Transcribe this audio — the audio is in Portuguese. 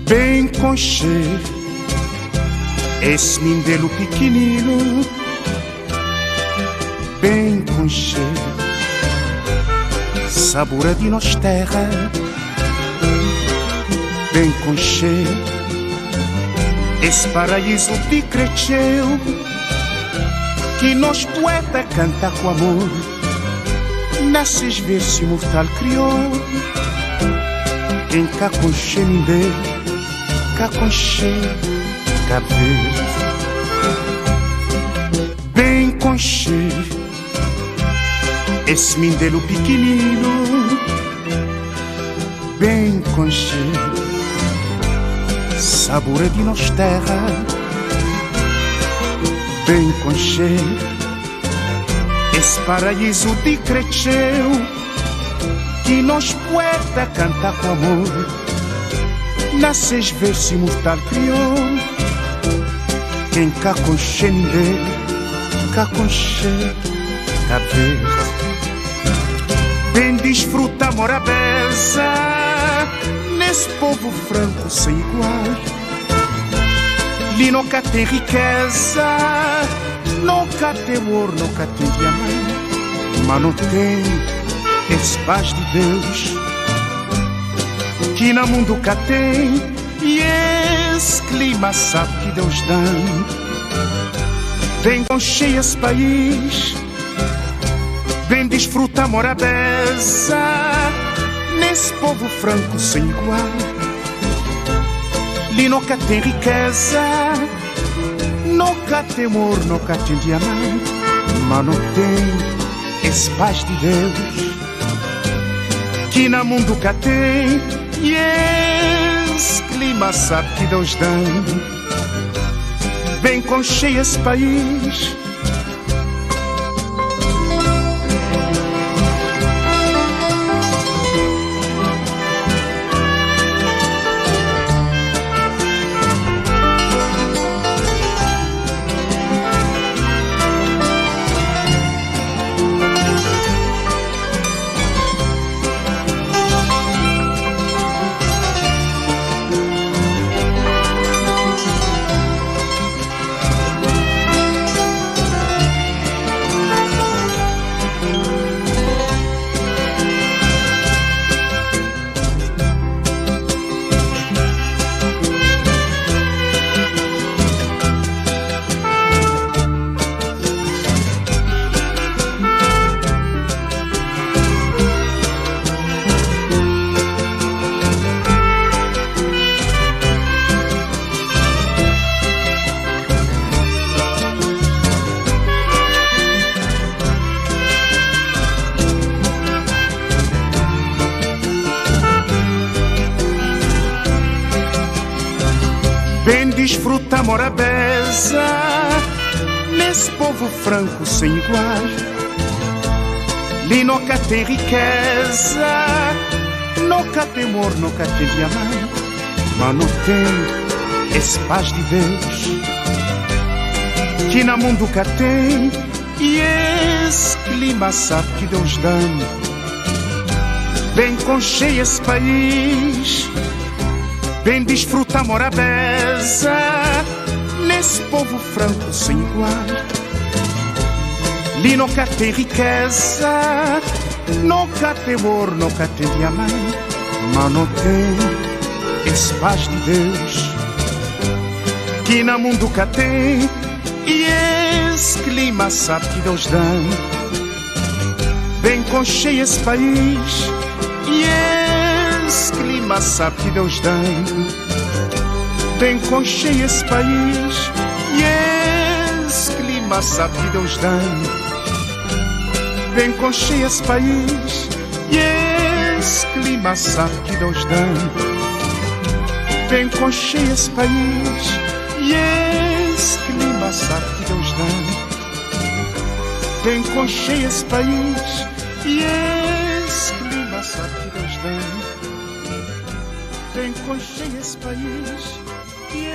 bem conche, esse mindelo pequenino, bem conche, sabor de nós terra, bem conche, esse paraíso de cresceu, que nós poeta canta com amor, nesses versos imortal criou, quem cá conche mindê, cá conche, cá verde, bem conche, esse mindelo pequenino, bem conche, sabor de nós terra, bem conche, esse paraíso de cresceu, que nós poeta canta com amor, nasces versos imortal criou, quem cá conche mindê, cá conche, cá verde, bem desfruta mora beza, nesse povo franco sem igual, li nunca tem riqueza, nunca tem ouro, nunca tem diamante, mas não tem esse paz de Deus, que no mundo cá tem, e esse clima sabe que Deus dá, bem conche esse país, bem desfruta mora beza, nesse povo franco sem igual, li nunca tem riqueza, nunca tem amor, nunca tem diamante, mas não tem esse paz de Deus, que no mundo cá tem, e esse clima sabe que Deus dá, bem conche esse país. Bem desfruta mora beza, nesse povo franco sem igual, li nunca tem riqueza, nunca tem amor, nunca tem diamante, mas não tem esse paz de Deus, que no mundo cá tem, e esse clima sabe que Deus dá, bem conche esse país, bem desfruta mora beza, nesse povo franco sem igual, li nunca tem riqueza, nunca tem amor, nunca tem diamante, mas não tem esse paz de Deus, que no mundo cá tem, e esse clima sabe que Deus dá, bem conche esse país, e esse clima sabe que Deus dá, bem conche esse país, e esse clima sabe que Deus dá, bem conche esse país, e esse clima sabe que Deus dá, bem conche esse país, e esse clima sabe que Deus dá, bem conche esse país, e esse clima sabe que Deus dá, bem conche esse país, e